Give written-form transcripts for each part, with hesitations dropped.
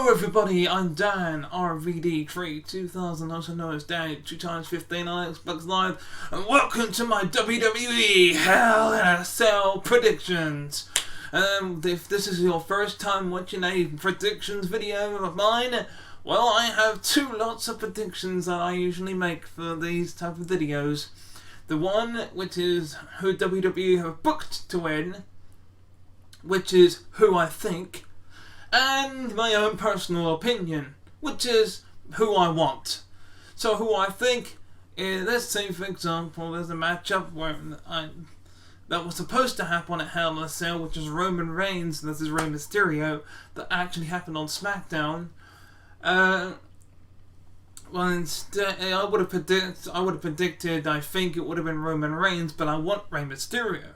Hello everybody, I'm Danrvdtree2000, also known as Dan2x15 on Xbox Live, and welcome to my WWE Hell in a Cell predictions. If this is your first time watching a predictions video of mine, well, I have two lots of predictions that I usually make for these type of videos. The one, which is who WWE have booked to win, which is who I think, and my own personal opinion, which is who I want. So who I think is, let's say for example, there's a matchup where that was supposed to happen at Hell in a Cell, which is Roman Reigns versus Rey Mysterio, that actually happened on SmackDown. Well, instead, I would have predicted, I think it would have been Roman Reigns, but I want Rey Mysterio.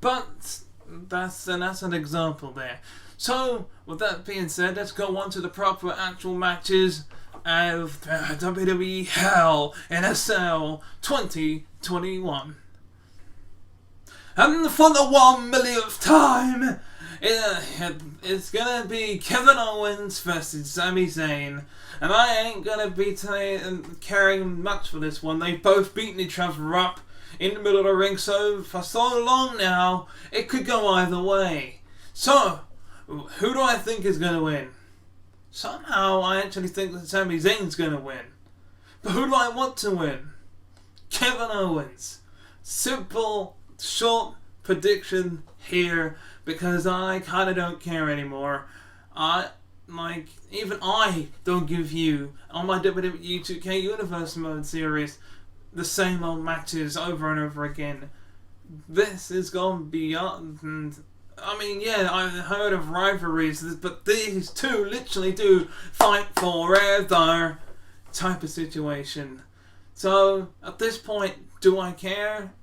But that's an example there. So, with that being said, let's go on to the proper actual matches of WWE Hell in a Cell 2021. And for the 1 millionth time, it's gonna be Kevin Owens versus Sami Zayn. And I ain't gonna be caring much for this one. They've both beaten each other up in the middle of the ring, so for so long now, it could go either way. So, who do I think is going to win? Somehow I actually think that Sami Zayn's going to win. But who do I want to win? Kevin Owens. Simple, short prediction here, because I kind of don't care anymore. Even I don't give you, on my WWE 2K Universe Mode series, the same old matches over and over again. This is going beyond. I mean, yeah, I've heard of rivalries, but these two literally do fight forever type of situation. So, at this point, do I care?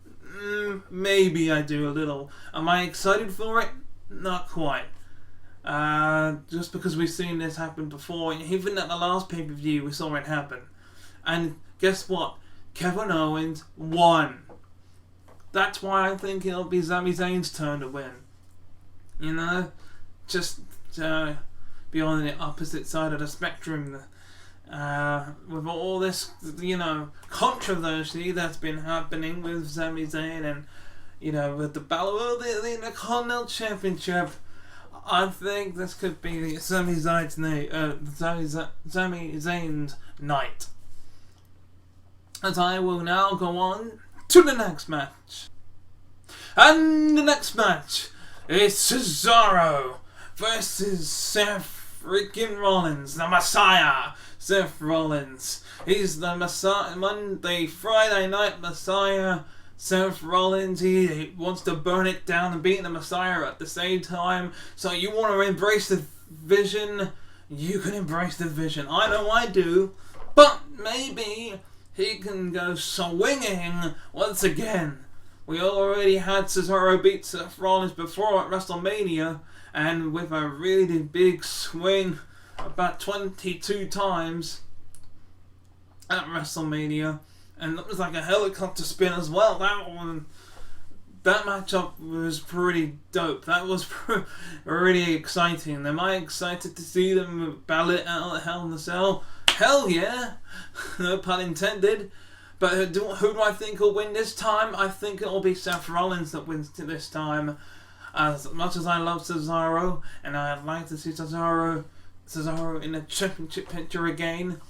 Maybe I do a little. Am I excited for it? Not quite. Just because we've seen this happen before, even at the last pay-per-view we saw it happen. And guess what? Kevin Owens won. That's why I think it'll be Sami Zayn's turn to win. You know, just be on the opposite side of the spectrum. With all this, controversy that's been happening with Sami Zayn and, with the battle of the Intercontinental Championship, I think this could be Sami Zayn's night. As I will now go on to the next match. And the next match is Cesaro versus Seth freaking Rollins, the Messiah. Seth Rollins. He's the Messiah, Friday Night Messiah. Seth Rollins, he wants to burn it down and beat the Messiah at the same time. So you want to embrace the vision? You can embrace the vision. I know I do. But maybe he can go swinging once again. We already had Cesaro beat Seth Rollins before at WrestleMania, and with a really big swing about 22 times at WrestleMania, and it was like a helicopter spin as well. That matchup was pretty dope. That was really exciting. Am I excited to see them battle it out at Hell in a Cell? Hell yeah! No pun intended. But who do I think will win this time? I think it'll be Seth Rollins that wins this time. As much as I love Cesaro, and I'd like to see Cesaro in the championship picture again.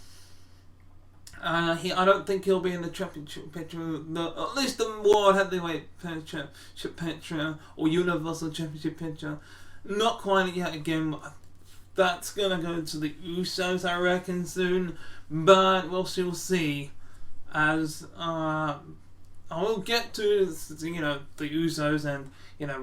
I don't think he'll be in the championship picture, at least the World Heavyweight Championship picture or Universal Championship picture. Not quite yet again. That's gonna go to the Usos, I reckon, soon. But we'll see. As I will get to the Usos and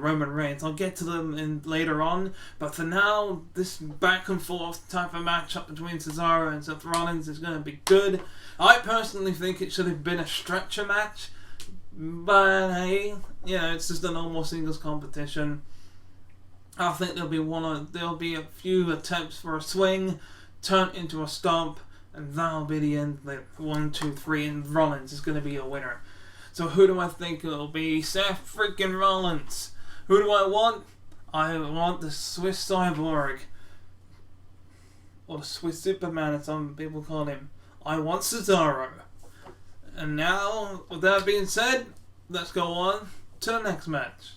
Roman Reigns. I'll get to them later on, but for now, this back and forth type of matchup between Cesaro and Seth Rollins is going to be good. I personally think it should have been a stretcher match, but hey, it's just a normal singles competition. I think there'll be a few attempts for a swing, turn into a stomp, and that'll be the end. 1, 2, 3, and Rollins is going to be a winner. So who do I think it'll be? Seth freaking Rollins. Who do I want? I want the Swiss Cyborg. or the Swiss Superman as some people call him. I want Cesaro. And now, with that being said, let's go on to the next match.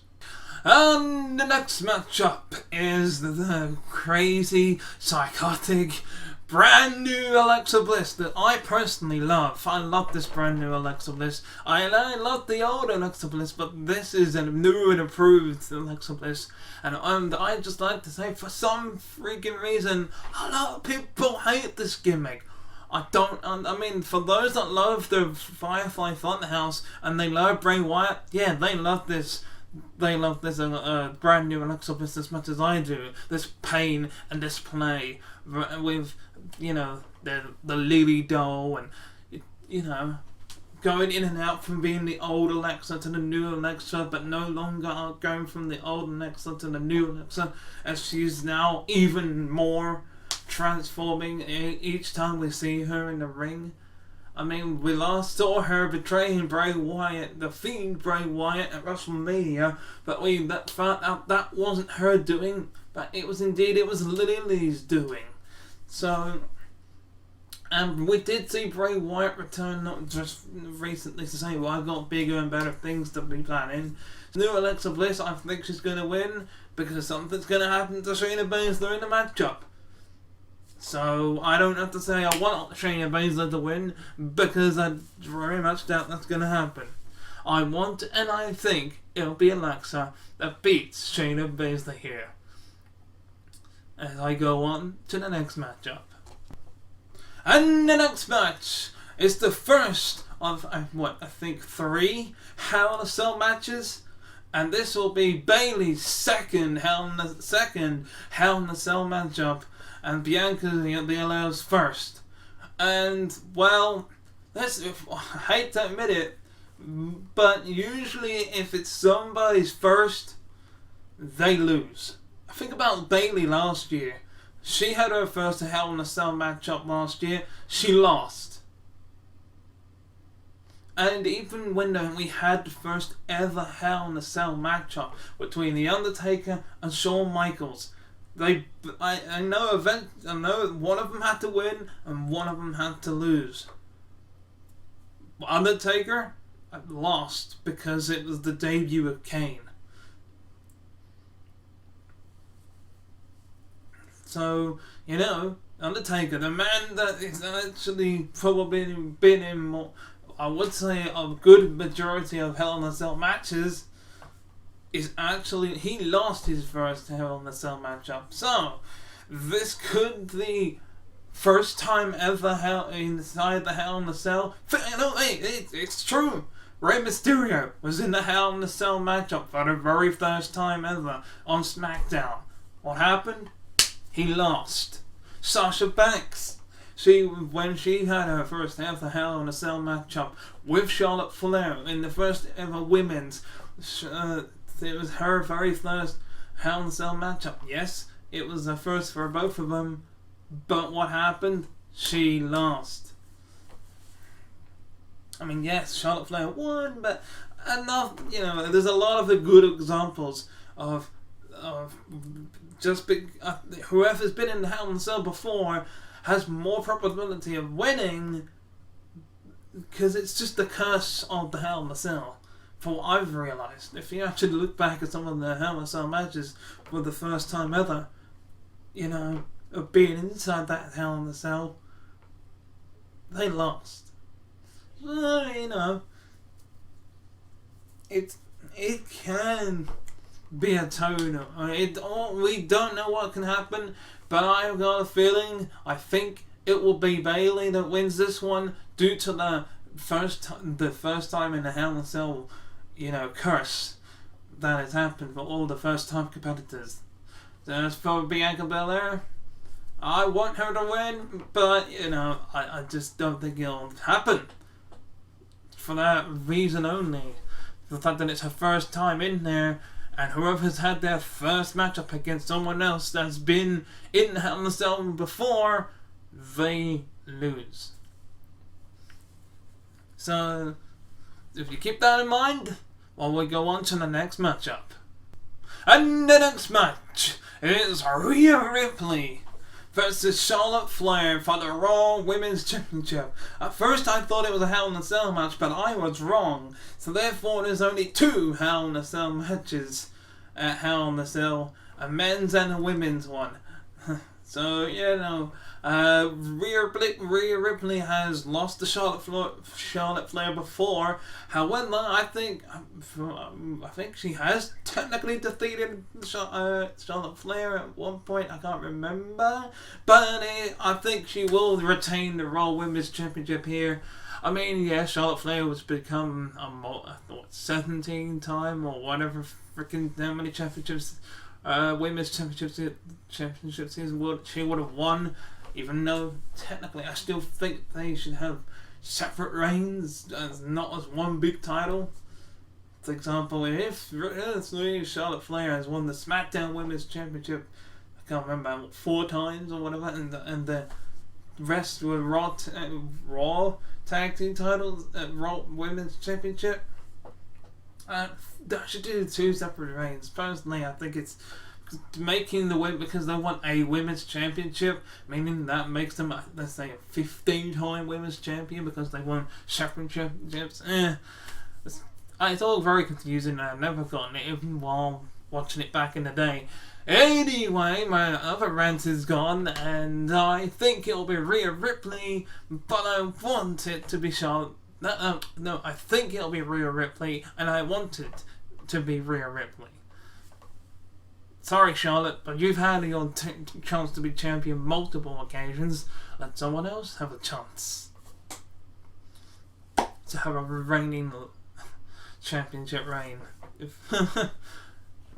And the next matchup is the crazy, psychotic, brand new Alexa Bliss that I personally love. I love this brand new Alexa Bliss. I love the old Alexa Bliss, but this is a new and improved Alexa Bliss. And I just like to say, for some freaking reason, a lot of people hate this gimmick. I mean, for those that love the Firefly Funhouse and they love Bray Wyatt, yeah, they love this. They love this brand new Alexa Bliss as much as I do. This pain and display with, you know, the Lily doll and, you know, going in and out from being the old Alexa to the new Alexa, but no longer going from the old Alexa to the new Alexa, as she's now even more transforming each time we see her in the ring. I mean, we last saw her betraying Bray Wyatt, the Fiend Bray Wyatt at WrestleMania, but we found out that wasn't her doing, but it was Lily's doing. So, and we did see Bray Wyatt return not just recently to say, well, I've got bigger and better things to be planning. New Alexa Bliss, I think she's going to win because something's going to happen to Shayna Baszler in the matchup. So, I don't have to say I want Shayna Baszler to win, because I very much doubt that's going to happen. I want, and I think, it'll be Alexa that beats Shayna Baszler here. As I go on to the next matchup. And the next match is the first of, I think 3 Hell in a Cell matches. And this will be Bayley's second Hell in a Cell matchup. And Bianca Belair's first. And, well, I hate to admit it, but usually if it's somebody's first, they lose. Think about Bayley last year. She had her first Hell in a Cell matchup last year. She lost. And even when we had the first ever Hell in a Cell matchup between The Undertaker and Shawn Michaels, I know one of them had to win and one of them had to lose. Undertaker lost because it was the debut of Kane. So, you know, Undertaker, the man that is actually probably been in more, I would say, a good majority of Hell in a Cell matches, is actually, he lost his first Hell in a Cell matchup. So, this could be first time ever inside the Hell in a Cell. No, it's true. Rey Mysterio was in the Hell in a Cell matchup for the very first time ever on SmackDown. What happened? He lost. Sasha Banks, when she had her first ever Hell in a Cell matchup with Charlotte Flair in the first ever women's, it was her very first Hell in a Cell matchup. Yes, it was the first for both of them, but what happened? She lost. I mean, yes, Charlotte Flair won, but enough. You know, there's a lot of the good examples of whoever's been in the Hell in a Cell before has more probability of winning, because it's just the curse of the Hell in a Cell. For what I've realised, if you actually look back at some of the Hell in a Cell matches for the first time ever, you know, of being inside that Hell in a Cell, they lost. So, you know, it can be a tone. We don't know what can happen, but I've got a feeling, I think it will be Bayley that wins this one due to the first time in the Hell in a Cell, you know, curse that has happened for all the first time competitors. As for Bianca Belair, I want her to win, but, you know, I just don't think it'll happen. For that reason only. The fact that it's her first time in there, and whoever's had their first matchup against someone else that's been in Hell in a Cell before, they lose. So, if you keep that in mind, while we go on to the next matchup. And the next match is Rhea Ripley versus Charlotte Flair for the Raw Women's Championship. At first I thought it was a Hell in a Cell match, but I was wrong. So therefore there's only 2 Hell in a Cell matches at Hell in a Cell, a men's and a women's one. So, you know, Rhea Ripley has lost to Charlotte Flair before. However, I think she has technically defeated Charlotte Flair at one point. I can't remember, but I think she will retain the Raw Women's Championship here. I mean, yeah, Charlotte Flair was become 17 time or whatever freaking how many championships. Women's championships she would have won, even though technically I still think they should have separate reigns as not as one big title. For example, if Charlotte Flair has won the SmackDown Women's Championship, I can't remember 4 times or whatever, and the rest were Raw Tag Team titles, Raw Women's Championship. That should do 2 separate reigns. Personally, I think it's making the win because they want a women's championship, meaning that makes them, let's say, a 15-time women's champion because they won separate championships. It's all very confusing and I've never gotten it even while watching it back in the day. Anyway, my other rant is gone and I think it'll be Rhea Ripley, but I want it to be Charlotte. No, I think it'll be Rhea Ripley, and I want it to be Rhea Ripley. Sorry, Charlotte, but you've had your chance to be champion multiple occasions. Let someone else have a chance to have a reigning championship reign.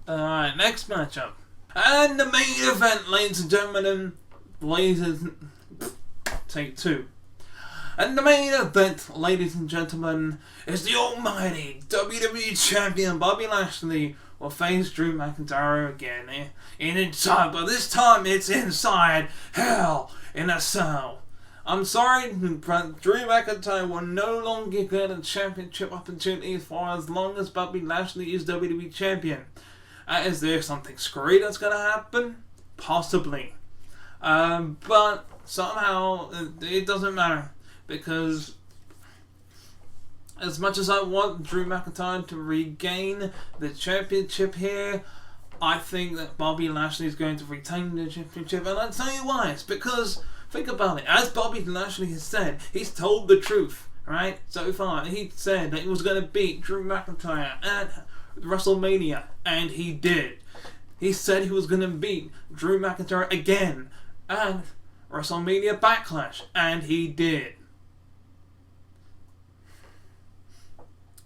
Alright, next matchup. And the main event, ladies and gentlemen. Take 2. And the main event, ladies and gentlemen, is the almighty WWE Champion Bobby Lashley will face Drew McIntyre again but this time it's inside Hell in a Cell. I'm sorry, but Drew McIntyre will no longer get a championship opportunity for as long as Bobby Lashley is WWE Champion. Is there something screwy that's going to happen? Possibly. But somehow it doesn't matter. Because as much as I want Drew McIntyre to regain the championship here, I think that Bobby Lashley is going to retain the championship. And I'll tell you why. It's because, think about it, as Bobby Lashley has said, he's told the truth, right? So far, he said that he was going to beat Drew McIntyre at WrestleMania, and he did. He said he was going to beat Drew McIntyre again at WrestleMania Backlash, and he did.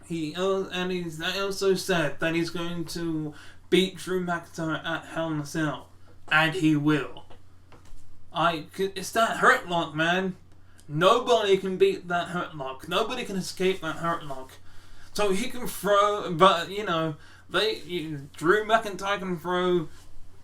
He also said that he's going to beat Drew McIntyre at Hell in a Cell, and he will. It's that Hurt Lock, man. Nobody can beat that Hurt Lock. Nobody can escape that Hurt Lock. So he can throw, but Drew McIntyre can throw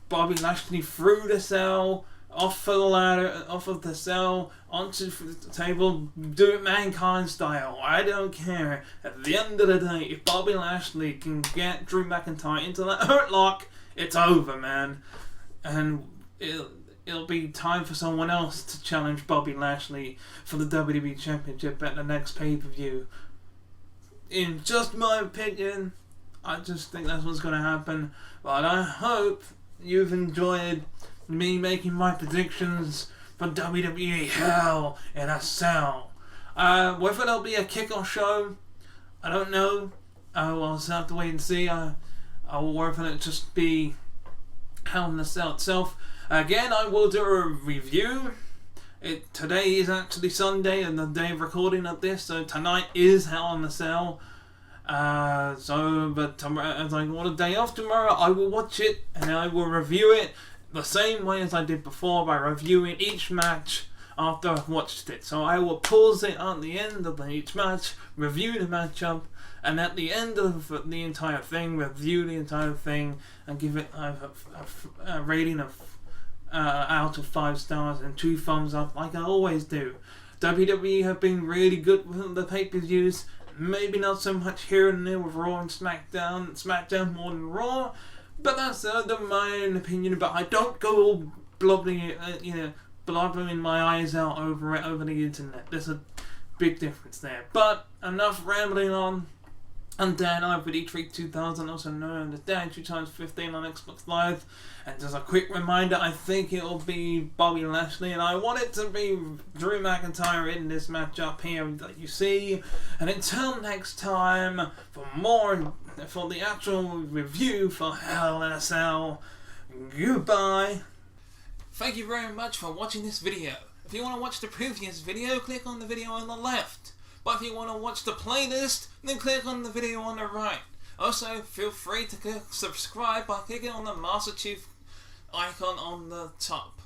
Bobby Lashley through the cell, off of the ladder, off of the cell, onto the table, do it Mankind style. I don't care. At the end of the day, if Bobby Lashley can get Drew McIntyre into that Hurt Lock, it's over, man. And it'll be time for someone else to challenge Bobby Lashley for the WWE Championship at the next pay-per-view. In just my opinion, I just think that's what's going to happen. But I hope you've enjoyed me making my predictions for WWE Hell in a Cell. Whether there'll be a kickoff show, I don't know. I'll just have to wait and see. I'll whether it just be Hell in a Cell itself. Again, I will do a review. Today is actually Sunday and the day of recording of this, so tonight is Hell in a Cell. But tomorrow, as I want a day off tomorrow, I will watch it and I will review it the same way as I did before, by reviewing each match after I've watched it. So I will pause it at the end of each match, review the matchup, and at the end of the entire thing, review the entire thing, and give it a rating of out of 5 stars and 2 thumbs up, like I always do. WWE have been really good with the pay-per-views. Maybe not so much here and there with Raw and SmackDown. SmackDown more than Raw. But that's my own opinion. But I don't go all blubbering my eyes out over it over the internet. There's a big difference there. But enough rambling on. And Danrvdtree2000, also known as Danrvdtree2000 on Xbox Live. And just a quick reminder, I think it'll be Bobby Lashley, and I want it to be Drew McIntyre in this matchup here that you see. And until next time, for the actual review for Hell in a Cell, goodbye. Thank you very much for watching this video. If you want to watch the previous video, click on the video on the left. But if you want to watch the playlist, then click on the video on the right. Also, feel free to click subscribe by clicking on the Master Chief icon on the top.